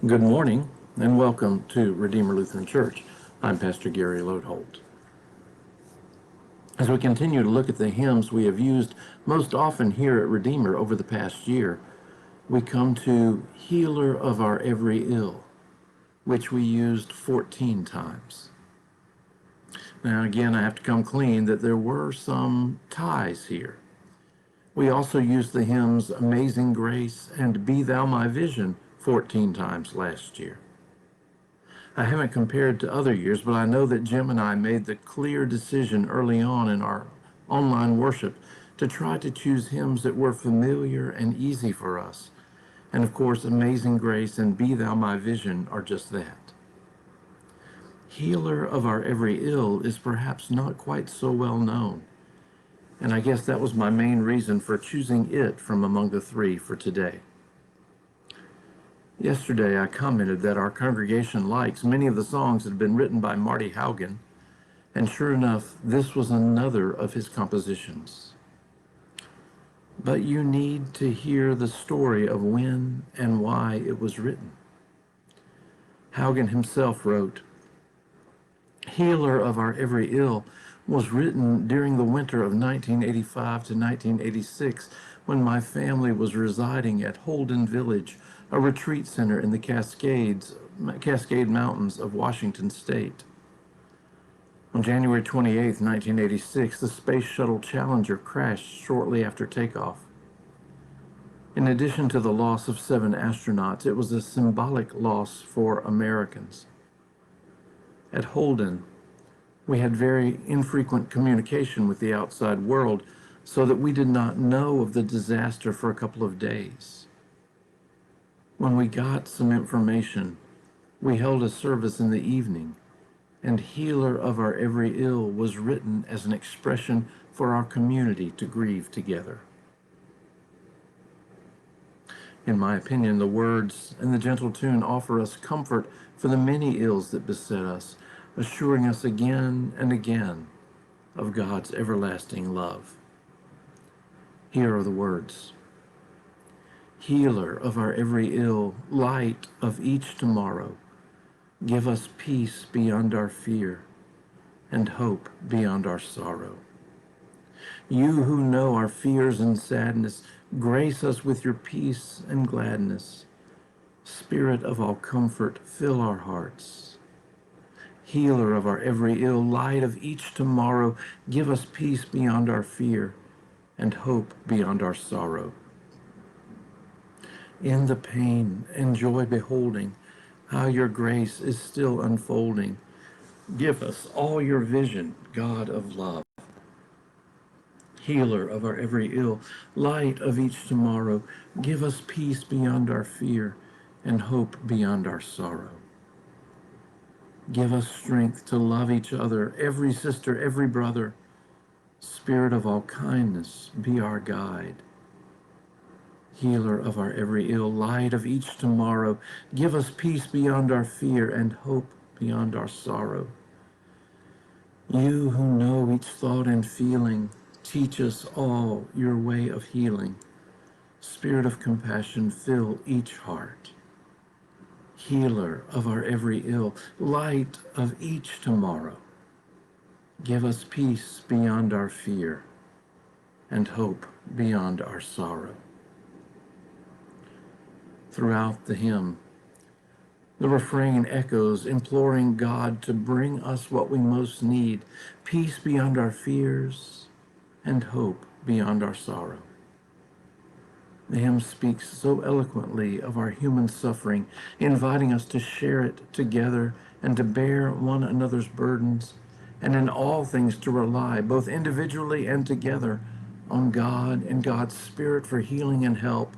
Good morning and welcome to Redeemer Lutheran Church. I'm Pastor Gary Lodeholt. As we continue to look at the hymns we have used most often here at Redeemer over the past year, we come to Healer of Our Every Ill, which we used 14 times. Now again, I have to come clean that there were some ties here. We also used the hymns Amazing Grace and Be Thou My Vision 14 times last year. I haven't compared to other years, but I know that Jim and I made the clear decision early on in our online worship to try to choose hymns that were familiar and easy for us. And of course, Amazing Grace and Be Thou My Vision are just that. Healer of Our Every Ill is perhaps not quite so well known. And I guess that was my main reason for choosing it from among the three for today. Yesterday, I commented that our congregation likes many of the songs that have been written by Marty Haugen, and sure enough, this was another of his compositions. But you need to hear the story of when and why it was written. Haugen himself wrote, "Healer of Our Every Ill" was written during the winter of 1985 to 1986 when my family was residing at Holden Village, a retreat center in the Cascade Mountains of Washington State. On January 28, 1986, the Space Shuttle Challenger crashed shortly after takeoff. In addition to the loss of 7 astronauts, it was a symbolic loss for Americans. At Holden, we had very infrequent communication with the outside world, so that we did not know of the disaster for a couple of days. When we got some information, we held a service in the evening, and Healer of Our Every Ill was written as an expression for our community to grieve together. In my opinion, the words and the gentle tune offer us comfort for the many ills that beset us, assuring us again and again of God's everlasting love. Here are the words. Healer of our every ill, light of each tomorrow, give us peace beyond our fear and hope beyond our sorrow. You who know our fears and sadness, grace us with your peace and gladness. Spirit of all comfort, fill our hearts. Healer of our every ill, light of each tomorrow, give us peace beyond our fear and hope beyond our sorrow. In the pain and joy beholding how your grace is still unfolding, give us all your vision, God of love. Healer of our every ill, light of each tomorrow, give us peace beyond our fear and hope beyond our sorrow. Give us strength to love each other, every sister, every brother. Spirit of all kindness, be our guide. Healer of our every ill, light of each tomorrow, give us peace beyond our fear and hope beyond our sorrow. You who know each thought and feeling, teach us all your way of healing. Spirit of compassion, fill each heart. Healer of our every ill, light of each tomorrow, give us peace beyond our fear and hope beyond our sorrow. Throughout the hymn, the refrain echoes, imploring God to bring us what we most need, peace beyond our fears and hope beyond our sorrow. The hymn speaks so eloquently of our human suffering, inviting us to share it together and to bear one another's burdens, and in all things to rely, both individually and together, on God and God's Spirit for healing and help,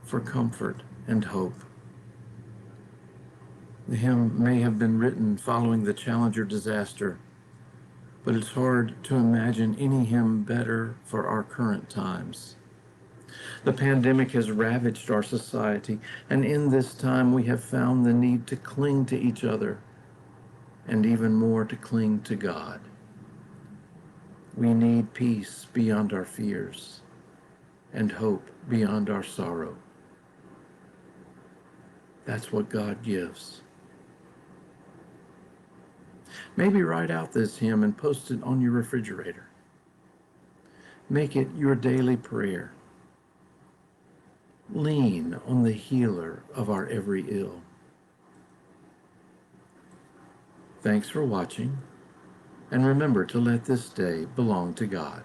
for comfort and hope. The hymn may have been written following the Challenger disaster, but it's hard to imagine any hymn better for our current times. The pandemic has ravaged our society, and in this time we have found the need to cling to each other, and even more to cling to God. We need peace beyond our fears and hope beyond our sorrow. That's what God gives. Maybe write out this hymn and post it on your refrigerator. Make it your daily prayer. Lean on the healer of our every ill. Thanks for watching, and remember to let this day belong to God.